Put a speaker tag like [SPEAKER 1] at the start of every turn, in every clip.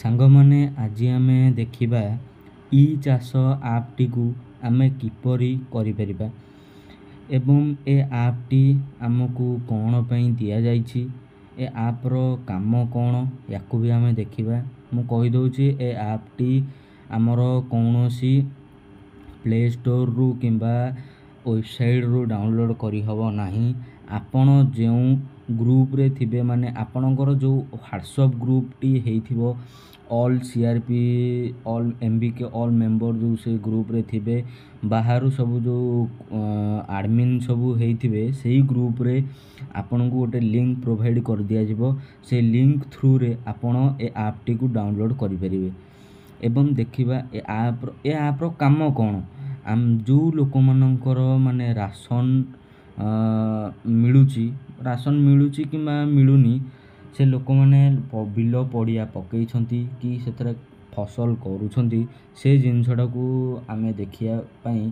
[SPEAKER 1] ସାଙ୍ଗମାନେ ଆଜି ଆମେ ଦେଖିବା ଇ ଚାଷ ଆପ୍ଟିକୁ ଆମେ କିପରି କରିପାରିବା ଏବଂ ଏ ଆପ୍ଟି ଆମକୁ କ'ଣ ପାଇଁ ଦିଆଯାଇଛି, ଏ ଆପ୍ର କାମ କ'ଣ, ୟାକୁ ବି ଆମେ ଦେଖିବା। ମୁଁ କହିଦେଉଛି, ଏ ଆପ୍ଟି ଆମର କୌଣସି ପ୍ଲେ ଷ୍ଟୋରରୁ କିମ୍ବା ୱେବସାଇଟ୍ରୁ ଡାଉନଲୋଡ଼୍ କରିହେବ ନାହିଁ। ଆପଣ ଯେଉଁ ଗ୍ରୁପରେ ଥିବେ, ମାନେ ଆପଣଙ୍କର ଯେଉଁ ହ୍ୱାଟ୍ସଆପ୍ ଗ୍ରୁପ୍ଟି ହେଇଥିବ, all CRP all MBK all member ଯେଉଁ ସେ ଗ୍ରୁପ୍ରେ ଥିବେ, ବାହାରୁ ସବୁ ଯେଉଁ ଆଡ଼ମିନ୍ ସବୁ ହେଇଥିବେ, ସେଇ ଗ୍ରୁପ୍ରେ ଆପଣଙ୍କୁ ଗୋଟେ ଲିଙ୍କ୍ ପ୍ରୋଭାଇଡ଼୍ କରିଦିଆଯିବ। ସେ ଲିଙ୍କ୍ ଥ୍ରୁରେ ଆପଣ ଏ ଆପ୍ଟିକୁ ଡାଉନଲୋଡ଼୍ କରିପାରିବେ ଏବଂ ଦେଖିବା ଏ ଆପ୍ର କାମ କ'ଣ। ଯେଉଁ ଲୋକମାନଙ୍କର ମାନେ ରାସନ ମିଳୁଛି କିମ୍ବା ମିଳୁନି, ସେ ଲୋକମାନେ ବିଲ ପଡ଼ିଆ ପକେଇଛନ୍ତି କି ସେଥିରେ ଫସଲ କରୁଛନ୍ତି, ସେ ଜିନିଷଟାକୁ ଆମେ ଦେଖିବା ପାଇଁ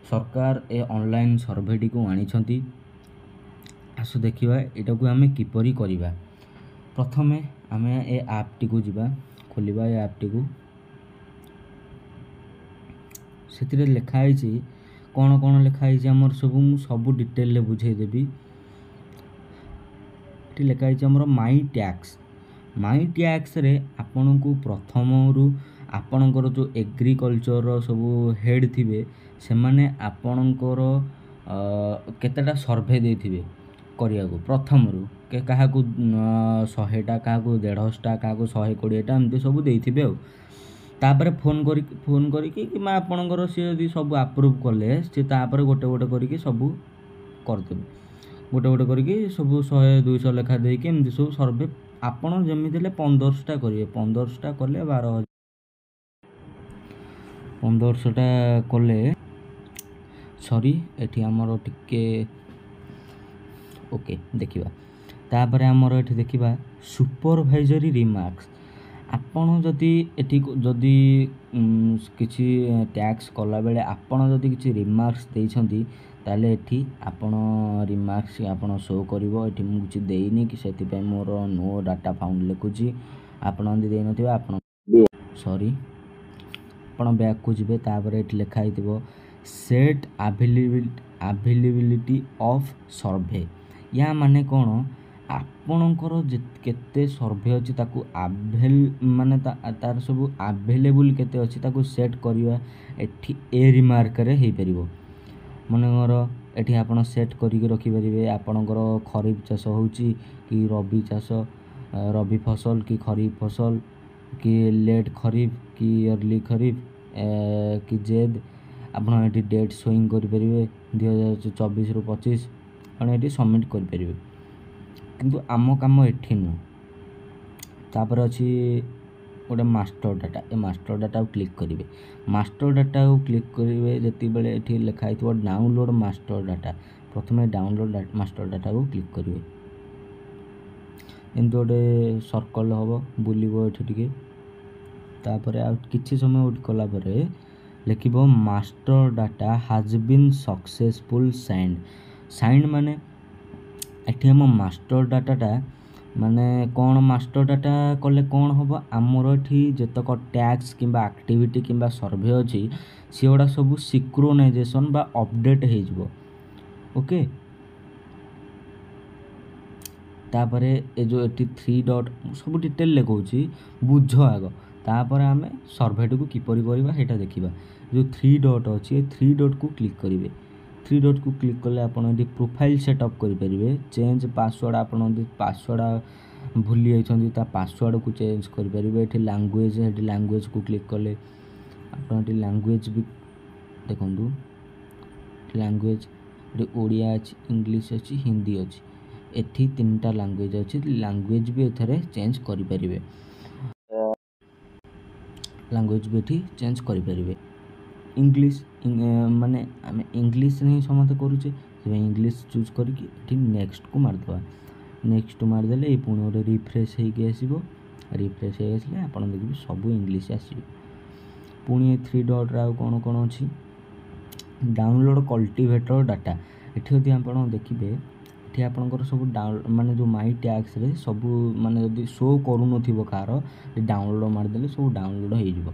[SPEAKER 1] ସରକାର ଏ ଅନଲାଇନ୍ ସର୍ଭେଟିକୁ ଆଣିଛନ୍ତି। ଆସ ଦେଖିବା ଏଟାକୁ ଆମେ କିପରି କରିବା। ପ୍ରଥମେ ଆମେ ଏ ଆପ୍ଟିକୁ ଯିବା, ଖୋଲିବା ଏ ଆପ୍ଟିକୁ। ସେଥିରେ ଲେଖା ହେଇଛି କ'ଣ କ'ଣ ଲେଖା ହେଇଛି ଆମର ସବୁ, ମୁଁ ସବୁ ଡିଟେଲରେ ବୁଝେଇଦେବି। ଏଠି ଲେଖା ହେଇଛି ଆମର ମାଇ ଟ୍ୟାକ୍ସରେ ଆପଣଙ୍କୁ ପ୍ରଥମରୁ ଆପଣଙ୍କର ଯେଉଁ ଏଗ୍ରିକଲଚରର ସବୁ ହେଡ଼୍ ଥିବେ, ସେମାନେ ଆପଣଙ୍କର କେତେଟା ସର୍ଭେ ଦେଇଥିବେ କରିବାକୁ। ପ୍ରଥମରୁ କାହାକୁ 100ଟା, କାହାକୁ 150ଟା, କାହାକୁ 120ଟା, ଏମିତି ସବୁ ଦେଇଥିବେ ଆଉ। ତାପରେ ଫୋନ୍ କରିକି କିମ୍ବା ଆପଣଙ୍କର ସିଏ ଯଦି ସବୁ ଆପ୍ରୁଭ୍ କଲେ, ସିଏ ତାପରେ ଗୋଟେ ଗୋଟେ କରିକି ସବୁ କରିଦେବେ। ଗୋଟେ ଗୋଟେ କରିକି ସବୁ 100-200 ଲେଖା ଦେଇକି ଏମିତି ସବୁ ସର୍ଭେ ଆପଣ ଯେମିତି ହେଲେ 1500ଟା କରିବେ। 1500ଟା କଲେ 12,000। 1500ଟା କଲେ ଏଠି ଆମର ଟିକେ ଓକେ ଦେଖିବା। ତାପରେ ଆମର ଏଠି ଦେଖିବା ସୁପରଭାଇଜରୀ ରିମାର୍କସ୍। ଆପଣ ଯଦି କିଛି ଟ୍ୟାକ୍ସ କଲାବେଳେ ଆପଣ ଯଦି କିଛି ରିମାର୍କସ୍ ଦେଇଛନ୍ତି, ତାହେଲେ ଏଠି ଆପଣ ରିମାର୍କସ୍ ଆପଣ ଶୋ କରିବ। ଏଠି ମୁଁ କିଛି ଦେଇନି କି, ସେଥିପାଇଁ ମୋର ନୋ ଡାଟା ଫାଉଣ୍ଡ ଲେଖୁଛି। ଆପଣ ଯଦି ଦେଇନଥିବେ ଆପଣ ବ୍ୟାକ୍କୁ ଯିବେ। ତାପରେ ଏଠି ଲେଖା ହେଇଥିବ ସେଟ୍ ଆଭେଲେବିଲିଟି ଅଫ୍ ସର୍ଭେ। ୟା ମାନେ କ'ଣ, ଆପଣଙ୍କର କେତେ ସର୍ଭେ ଅଛି ତାକୁ ମାନେ ତାର ସବୁ ଆଭେଲେବୁଲ୍ କେତେ ଅଛି ତାକୁ ସେଟ୍ କରିବା ଏଠି ଏ ରିମାର୍କରେ ହେଇପାରିବ। ମନେକର ଏଠି ଆପଣ ସେଟ୍ କରିକି ରଖିପାରିବେ ଆପଣଙ୍କର ଖରିଫ ଚାଷ ହେଉଛି କି ରବି ଫସଲ କି ଖରିଫ ଫସଲ କି ଲେଟ୍ ଖରିଫ କି ଅର୍ଲି ଖରିଫ କି ଜେଦ୍। ଆପଣ ଏଠି ଡେଟ୍ ଶୋଇଂ କରିପାରିବେ 2024ରୁ 25, ଆପଣ ଏଠି ସବମିଟ୍ କରିପାରିବେ। କିନ୍ତୁ ଆମ କାମ ଏଠି ନୁହଁ। ତାପରେ ଅଛି ଗୋଟେ ମାଷ୍ଟର ଡାଟା। ଏ ମାଷ୍ଟର ଡାଟାକୁ କ୍ଲିକ୍ କରିବେ। ମାଷ୍ଟର ଡାଟାକୁ କ୍ଲିକ୍ କରିବେ ଯେତେବେଳେ ଏଠି ଲେଖା ହେଇଥିବ ଡାଉନଲୋଡ଼ ମାଷ୍ଟର ଡାଟା, ପ୍ରଥମେ ଡାଉନଲୋଡ଼ ମାଷ୍ଟର ଡାଟାକୁ କ୍ଲିକ୍ କରିବେ। ଏମିତି ଗୋଟେ ସର୍କଲ୍ ହେବ, ବୁଲିବ ଏଠି ଟିକେ। ତାପରେ ଆଉ କିଛି ସମୟ ୱେଟ୍ କଲା ପରେ ଲେଖିବ master data has been successful signed. ମାନେ ଏଠି ଆମ ମାଷ୍ଟର ଡାଟାଟା ମାନେ କ'ଣ, ମାଷ୍ଟର ଡାଟା କଲେ କ'ଣ ହେବ, ଆମର ଏଠି ଯେତେକ ଟ୍ୟାକ୍ସ କିମ୍ବା ଆକ୍ଟିଭିଟି କିମ୍ବା ସର୍ଭେ ଅଛି, ସେଗୁଡ଼ା ସବୁ ସିକ୍ରୋନାଇଜେସନ୍ ବା ଅପଡ଼େଟ୍ ହେଇଯିବ। ଓକେ। ତାପରେ ଏ ଯେଉଁ ଏଠି 3 ଡଟ୍ ସବୁ ଡିଟେଲରେ କହୁଛି, ବୁଝ ଆଗ। ତାପରେ ଆମେ ସର୍ଭେଟିକୁ କିପରି କରିବା ସେଇଟା ଦେଖିବା। ଯେଉଁ 3 ଡଟ୍ ଅଛି, ଏ 3 ଡଟ୍କୁ କ୍ଲିକ୍ କରିବେ। 3 ଡଟ୍କୁ କ୍ଲିକ୍ କଲେ ଆପଣ ଏଠି ପ୍ରୋଫାଇଲ୍ ସେଟ୍ଅପ୍ କରିପାରିବେ। ଚେଞ୍ଜ ପାସୱାର୍ଡ଼, ଆପଣ ଯଦି ପାସୱାର୍ଡ଼ ଭୁଲି ଯାଇଛନ୍ତି ତା ପାସୱାର୍ଡ଼କୁ ଚେଞ୍ଜ କରିପାରିବେ। ଏଠି ଲାଙ୍ଗୁଏଜକୁ କ୍ଲିକ୍ କଲେ ଆପଣ ଏଠି ଲାଙ୍ଗୁଏଜ୍ ବି ଦେଖନ୍ତୁ। ଲାଙ୍ଗୁଏଜ୍ ଏଠି ଓଡ଼ିଆ ଅଛି, ଇଂଲିଶ ଅଛି, ହିନ୍ଦୀ ଅଛି। ଏଠି 3ଟା ଲାଙ୍ଗୁଏଜ୍ ଅଛି। ଲାଙ୍ଗୁଏଜ୍ ବି ଏଠାରେ ଚେଞ୍ଜ କରିପାରିବେ। ଇଂଲିଶ ମାନେ ଆମେ ଇଂଲିଶରେ ହିଁ ସମସ୍ତେ କରୁଛେ, ସେଥିପାଇଁ ଇଂଲିଶ ଚୁଜ୍ କରିକି ଏଠି ନେକ୍ସଟକୁ ମାରିଦେବା। ନେକ୍ସଟ ମାରିଦେଲେ ଏଇ ପୁଣି ଗୋଟେ ରିଫ୍ରେଶ୍ ହେଇକି ଆସିବ। ରିଫ୍ରେଶ୍ ହେଇ ଆସିଲେ ଆପଣ ଦେଖିବେ ସବୁ ଇଂଲିଶ ଆସିବ। ପୁଣି ଏ 3 ଡଟ୍ରେ ଆଉ କ'ଣ କ'ଣ ଅଛି, ଡାଉନଲୋଡ଼ କଲ୍ଟିଭେଟର ଡାଟା। ଏଠି ଯଦି ଆପଣ ଦେଖିବେ ଏଠି ଆପଣଙ୍କର ସବୁ ମାନେ ଯେଉଁ ମାଇ ଟ୍ୟାକ୍ସରେ ସବୁ ମାନେ ଯଦି ଶୋ କରୁନଥିବ କାହାର ଡାଉନଲୋଡ଼ ମାରିଦେଲେ ସବୁ ଡାଉନଲୋଡ଼ ହେଇଯିବ।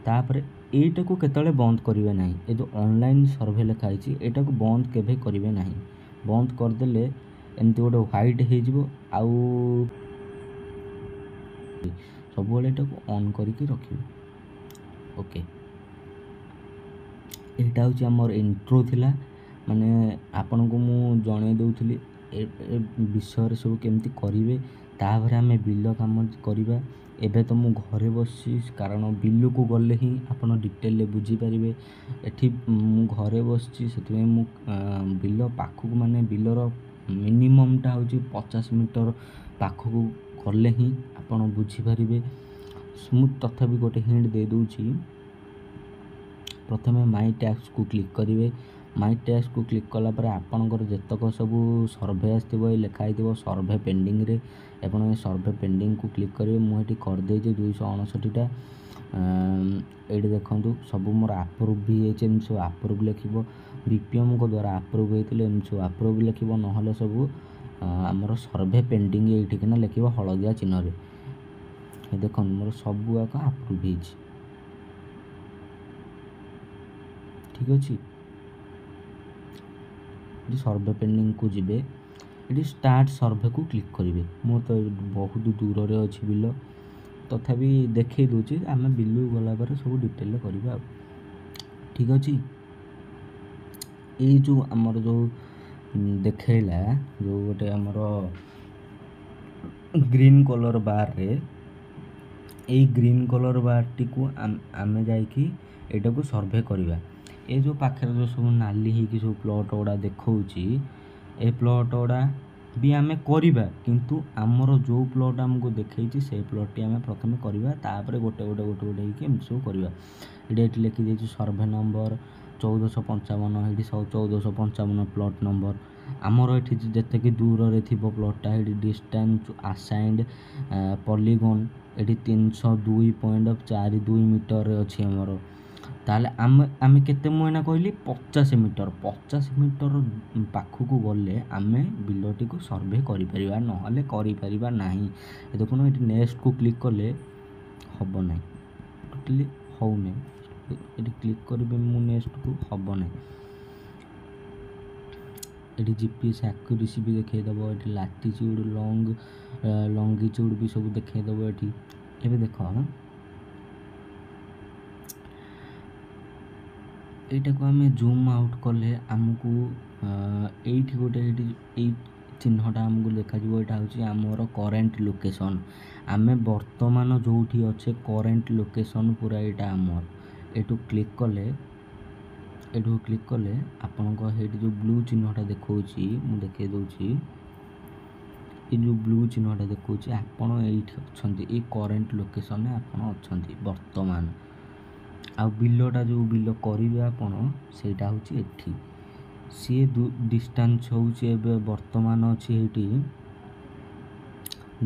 [SPEAKER 1] ତାପରେ ଏଇଟାକୁ କେତେବେଳେ ବନ୍ଦ କରିବେ ନାହିଁ। ଏ ଯେଉଁ ଅନଲାଇନ୍ ସର୍ଭେ ଲେଖା ହେଇଛି ଏଇଟାକୁ ବନ୍ଦ କେବେ କରିବେ ନାହିଁ। ବନ୍ଦ କରିଦେଲେ ଏମିତି ଗୋଟେ ହ୍ୱାଇଟ୍ ହେଇଯିବ। ଆଉ ସବୁବେଳେ ଏଟାକୁ ଅନ୍ କରିକି ରଖିବେ। ଓକେ, ଏଇଟା ହେଉଛି ଆମର ଇଣ୍ଟ୍ରୋ ଥିଲା। ମାନେ ଆପଣଙ୍କୁ ମୁଁ ଜଣେଇ ଦେଉଥିଲି ଏ ବିଷୟରେ ସବୁ କେମିତି କରିବେ। ତାପରେ ଆମେ ବିଲ କାମ କରିବା। ଏବେ ତ ମୁଁ ଘରେ ବସିଛି, କାରଣ ବିଲକୁ ଗଲେ ହିଁ ଆପଣ ଡିଟେଲରେ ବୁଝିପାରିବେ। ଏଠି ମୁଁ ଘରେ ବସିଛି, ସେଥିପାଇଁ ମୁଁ ବିଲ ପାଖକୁ ମାନେ ବିଲର ମିନିମମ୍ଟା ହେଉଛି 50 ମିଟର ପାଖକୁ ଗଲେ ହିଁ ଆପଣ ବୁଝିପାରିବେ। ମୁଁ ତଥାପି ଗୋଟେ ହିଣ୍ଟ ଦେଇଦେଉଛି। ପ୍ରଥମେ ମାଇ ଟ୍ୟାକ୍ସକୁ କ୍ଲିକ୍ କରିବେ। ମାଇ ଟ୍ୟାକ୍ସକୁ କ୍ଲିକ୍ କଲା ପରେ ଆପଣଙ୍କର ଯେତକ ସବୁ ସର୍ଭେ ଆସିଥିବ ଏ ଲେଖା ହେଇଥିବ ସର୍ଭେ ପେଣ୍ଡିଂରେ, ଆପଣ ଏ ସର୍ଭେ ପେଣ୍ଡିଂକୁ କ୍ଲିକ୍ କରିବେ। ମୁଁ ଏଠି କରିଦେଇଛି 259ଟା। ଏଇଠି ଦେଖନ୍ତୁ ସବୁ ମୋର ଆପ୍ରୁଭ୍ ବି ହେଇଛି। ଏମିତି ସବୁ ଆପ୍ରୁଭ୍ ଲେଖିବ। ବିପିଏମ୍ଙ୍କ ଦ୍ୱାରା ଆପ୍ରୁଭ୍ ହେଇଥିଲେ ଏମିତି ସବୁ ଆପ୍ରୁଭ୍ ଲେଖିବ। ନହେଲେ ସବୁ ଆମର ସର୍ଭେ ପେଣ୍ଡିଂ ଏଇଠିକିନା ଲେଖିବ ହଳଦିଆ ଚିହ୍ନରେ। ଦେଖନ୍ତୁ ମୋର ସବୁ ଆଗ ଆପ୍ରୁଭ୍ ହେଇଛି। ଠିକ୍ ଅଛି, ଏଠି ସର୍ଭେ ପେଣ୍ଡିଂକୁ ଯିବେ। ଏଠି ଷ୍ଟାର୍ଟ ସର୍ଭେକୁ କ୍ଲିକ୍ କରିବେ। ମୁଁ ତ ବହୁତ ଦୂରରେ ଅଛି ବିଲ, ତଥାପି ଦେଖେଇ ଦେଉଛି। ଆମେ ବିଲକୁ ଗଲା ପରେ ସବୁ ଡିଟେଲରେ କରିବା ଆଉ। ଠିକ୍ ଅଛି, ଏଇ ଯେଉଁ ଆମର ଯେଉଁ ଦେଖେଇଲା ଯେଉଁ ଗୋଟେ ଆମର ଗ୍ରୀନ୍ କଲର୍ ବାର୍ରେ, ଏଇ ଗ୍ରୀନ୍ କଲର୍ ବାର୍ଟିକୁ ଆମେ ଯାଇକି ଏଇଟାକୁ ସର୍ଭେ କରିବା। ଏ ଯେଉଁ ପାଖରେ ଯେଉଁ ସବୁ ନାଲି ହେଇକି ସବୁ ପ୍ଲଟ୍ ଗୁଡ଼ା ଦେଖାଉଛି, ଏ ପ୍ଲଟ୍ ଗୁଡ଼ା ବି ଆମେ କରିବା, କିନ୍ତୁ ଆମର ଯେଉଁ ପ୍ଲଟ୍ ଆମକୁ ଦେଖେଇଛି ସେଇ ପ୍ଲଟ୍ଟି ଆମେ ପ୍ରଥମେ କରିବା। ତାପରେ ଗୋଟେ ହେଇକି ଏମିତି ସବୁ କରିବା। ଏଠି ଲେଖିଦେଇଛି ସର୍ଭେ ନମ୍ବର 1455। ଏଠି 1455 ପ୍ଲଟ୍ ନମ୍ବର। ଆମର ଏଠି ଯେତିକି ଦୂରରେ ଥିବ ପ୍ଲଟ୍ଟା ଏଠି ଡିଷ୍ଟାନ୍ସ ଆସାଇନ୍ଡ ପଲିଗନ୍ ଏଠି 302.42 ମିଟରରେ ଅଛି ଆମର। ତାହେଲେ ଆମେ କେତେ ମୁଁ ଏଇନା କହିଲି 50 ମିଟର। 50 ମିଟର ପାଖକୁ ଗଲେ ଆମେ ବିଲଟିକୁ ସର୍ଭେ କରିପାରିବା, ନହେଲେ କରିପାରିବା ନାହିଁ। ଦେଖୁନ ଏଠି ନେକ୍ସଟକୁ କ୍ଲିକ୍ କଲେ ହେବ ନାହିଁ, ଟୋଟାଲି ହେଉନାହିଁ। ଏଠି କ୍ଲିକ୍ କରିବି ମୁଁ ନେକ୍ସଟକୁ, ହେବ ନାହିଁ। ଏଠି GPS ଆକ୍ୟୁରେସି ବି ଦେଖେଇଦେବ। ଏଠି ଲାଟିଚ୍ୟୁଡ୍ ଲଙ୍ଗିଚ୍ୟୁଡ୍ ବି ସବୁ ଦେଖେଇଦେବ ଏଠି। ଏବେ ଦେଖ, এইটাକୁ ଆମେ ଜୁମ୍ ଆଉଟ୍ କଲେ ଆମକୁ ଏଇଠି ଗୋଟେ ଏଇ ଚିହ୍ନଟା ଆମକୁ ଦେଖାଯିବ। ଏଇଟା ହେଉଛି ଆମର କରେଣ୍ଟ ଲୋକେସନ୍। ଆମେ ବର୍ତ୍ତମାନ ଯେଉଁଠି ଅଛେ କରେଣ୍ଟ ଲୋକେସନ୍ ପୁରା ଏଇଟା ଆମର। ଏଠୁ କ୍ଲିକ୍ କଲେ ଆପଣଙ୍କ ସେଇଠି ଯେଉଁ ବ୍ଲୁ ଚିହ୍ନଟା ଦେଖାଉଛି, ମୁଁ ଦେଖାଇ ଦେଉଛି। ଏ ଯେଉଁ ବ୍ଲୁ ଚିହ୍ନଟା ଦେଖାଉଛି ଆପଣ ଏଇଠି ଅଛନ୍ତି, ଏଇ କରେଣ୍ଟ ଲୋକେସନ୍ରେ ଆପଣ ଅଛନ୍ତି ବର୍ତ୍ତମାନ। ଆଉ ବିଲଟା ଯେଉଁ ବିଲ କରିବେ ଆପଣ ସେଇଟା ହେଉଛି ଏଠି। ସିଏ ଡିଷ୍ଟାନ୍ସ ହେଉଛି ଏବେ ବର୍ତ୍ତମାନ ଅଛି ଏଇଠି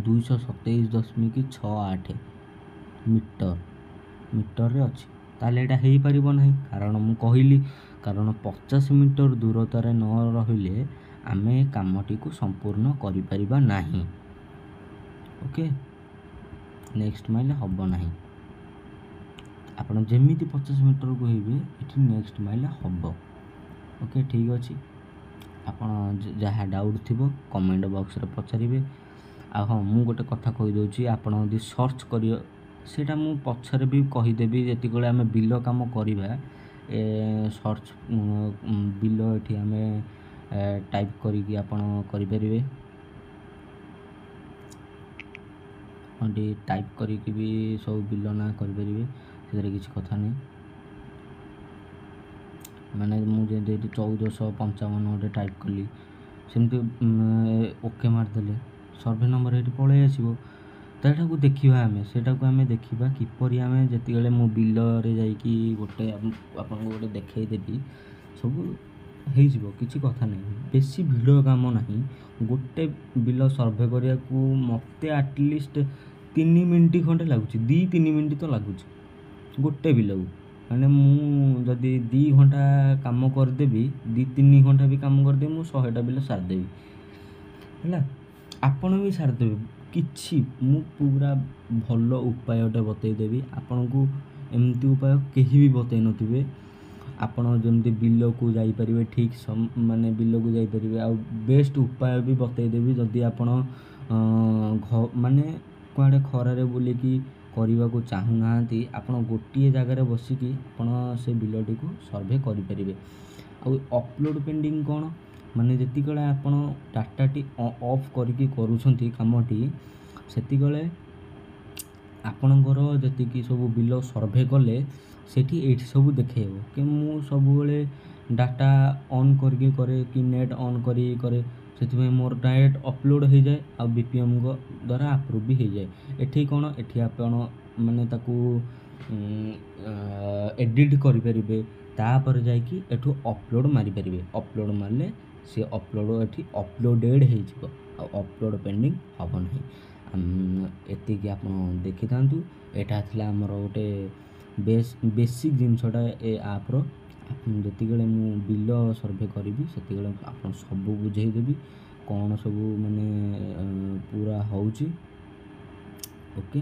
[SPEAKER 1] 227.68 ମିଟରରେ ଅଛି। ତାହେଲେ ଏଇଟା ହେଇପାରିବ ନାହିଁ, କାରଣ ମୁଁ କହିଲି, କାରଣ 50 ମିଟର ଦୂରତାରେ ନ ରହିଲେ ଆମେ କାମଟିକୁ ସମ୍ପୂର୍ଣ୍ଣ କରିପାରିବା ନାହିଁ। ଓକେ, ନେକ୍ସଟ ମାଇଲ ହେବ ନାହିଁ। ଆପଣ ଯେମିତି 50 ମିଟରକୁ ହେଇବେ ଏଠି ନେକ୍ସଟ ମାଇଲ ହେବ। ଓକେ, ଠିକ୍ ଅଛି। ଆପଣ ଯାହା ଡାଉଟ୍ ଥିବ କମେଣ୍ଟ ବକ୍ସରେ ପଚାରିବେ। ଆଉ ହଁ, ମୁଁ ଗୋଟେ କଥା କହିଦେଉଛି, ଆପଣ ଯଦି ସର୍ଚ୍ଚ କରିବେ ସେଇଟା ମୁଁ ପଛରେ ବି କହିଦେବି। ଯେତିକିବେଳେ ଆମେ ବିଲ କାମ କରିବା ସର୍ଚ୍ଚ ବିଲ ଏଠି ଆମେ ଟାଇପ୍ କରିକି ଆପଣ କରିପାରିବେ। ଏଠି ଟାଇପ୍ କରିକି ବି ସବୁ ବିଲ ନାଁ କରିପାରିବେ, ସେଥିରେ କିଛି କଥା ନାହିଁ। ମାନେ ମୁଁ ଯେମିତି ଏଠି 1455 ଗୋଟେ ଟାଇପ୍ କଲି, ସେମିତି ଓକେ ମାରିଦେଲେ ସର୍ଭେ ନମ୍ବର ଏଠି ପଳେଇ ଆସିବ। ତ ଏଟାକୁ ଦେଖିବା ସେଟାକୁ ଆମେ ଦେଖିବା କିପରି ଆମେ ଯେତିକିବେଳେ ମୁଁ ବିଲରେ ଯାଇକି ଗୋଟେ ଆପଣଙ୍କୁ ଗୋଟେ ଦେଖେଇଦେବି, ସବୁ ହେଇଯିବ, କିଛି କଥା ନାହିଁ। ବେଶୀ ଭିଡ଼ କାମ ନାହିଁ। ଗୋଟେ ବିଲ ସର୍ଭେ କରିବାକୁ ମୋତେ ଆଟଲିଷ୍ଟ 3 ମିନିଟ୍ ଖଣ୍ଡେ ଲାଗୁଛି, 2-3 ମିନିଟ୍ ତ ଲାଗୁଛି ଗୋଟେ ବିଲକୁ। ମାନେ ମୁଁ ଯଦି 2 ଘଣ୍ଟା କାମ କରିଦେବି, 2-3 ଘଣ୍ଟା ବି କାମ କରିଦେବି, ମୁଁ 100ଟା ବିଲ ସାରିଦେବି। ହେଲା। ଆପଣ ବି ସାରିଦେବେ କିଛି, ମୁଁ ପୁରା ଭଲ ଉପାୟଟେ ବତେଇଦେବି ଆପଣଙ୍କୁ। ଏମିତି ଉପାୟ କେହି ବି ବତେଇ ନଥିବେ। ଆପଣ ଯେମିତି ବିଲକୁ ଯାଇପାରିବେ ଠିକ୍ ମାନେ ବିଲକୁ ଯାଇପାରିବେ। ଆଉ ବେଷ୍ଟ ଉପାୟ ବି ବତେଇଦେବି ଯଦି ଆପଣ ମାନେ କୁଆଡ଼େ ଖରାରେ ବୁଲିକି କରିବାକୁ ଚାହୁଁନାହାନ୍ତି, ଆପଣ ଗୋଟିଏ ଜାଗାରେ ବସିକି ଆପଣ ସେ ବିଲଟିକୁ ସର୍ଭେ କରିପାରିବେ। ଆଉ ଅପଲୋଡ଼ ପେଣ୍ଡିଂ କ'ଣ, ମାନେ ଯେତିକିବେଳେ ଆପଣ ଡାଟାଟି ଅଫ୍ କରିକି କରୁଛନ୍ତି କାମଟି, ସେତିକିବେଳେ ଆପଣଙ୍କର ଯେତିକି ସବୁ ବିଲ ସର୍ଭେ କଲେ ସେଠି ଏଇଠି ସବୁ ଦେଖେଇବ କି ମୁଁ ସବୁବେଳେ ଡାଟା ଅନ୍ କରିକି କରେ କି ନେଟ୍ ଅନ୍ କରିକି କରେ, ସେଥିପାଇଁ ମୋର ଡାଇରେକ୍ଟ ଅପଲୋଡ଼ ହେଇଯାଏ ଆଉ BPMଙ୍କ ଦ୍ୱାରା ଆପ୍ରୁଭ୍ ବି ହେଇଯାଏ। ଏଠି କ'ଣ, ଏଠି ଆପଣ ମାନେ ତାକୁ ଏଡ଼ିଟ୍ କରିପାରିବେ, ତାପରେ ଯାଇକି ଏଠୁ ଅପଲୋଡ଼ ମାରିପାରିବେ। ଅପଲୋଡ଼ ମାରିଲେ ସେ ଅପଲୋଡ଼ ଏଠି ଅପଲୋଡ଼େଡ଼ ହେଇଯିବ ଆଉ ଅପଲୋଡ଼ ପେଣ୍ଡିଂ ହେବ ନାହିଁ। ଏତିକି ଆପଣ ଦେଖିଥାନ୍ତୁ। ଏଇଟା ଥିଲା ଆମର ଗୋଟେ ବେସିକ୍ ଜିନିଷଟା ଏ ଆପ୍ର। ଯେତିକିବେଳେ ମୁଁ ବିଲ ସର୍ଭେ କରିବି ସେତିକିବେଳେ ଆପଣ ସବୁ ବୁଝେଇଦେବି କ'ଣ ସବୁ ମାନେ ପୁରା ହେଉଛି। ଓକେ।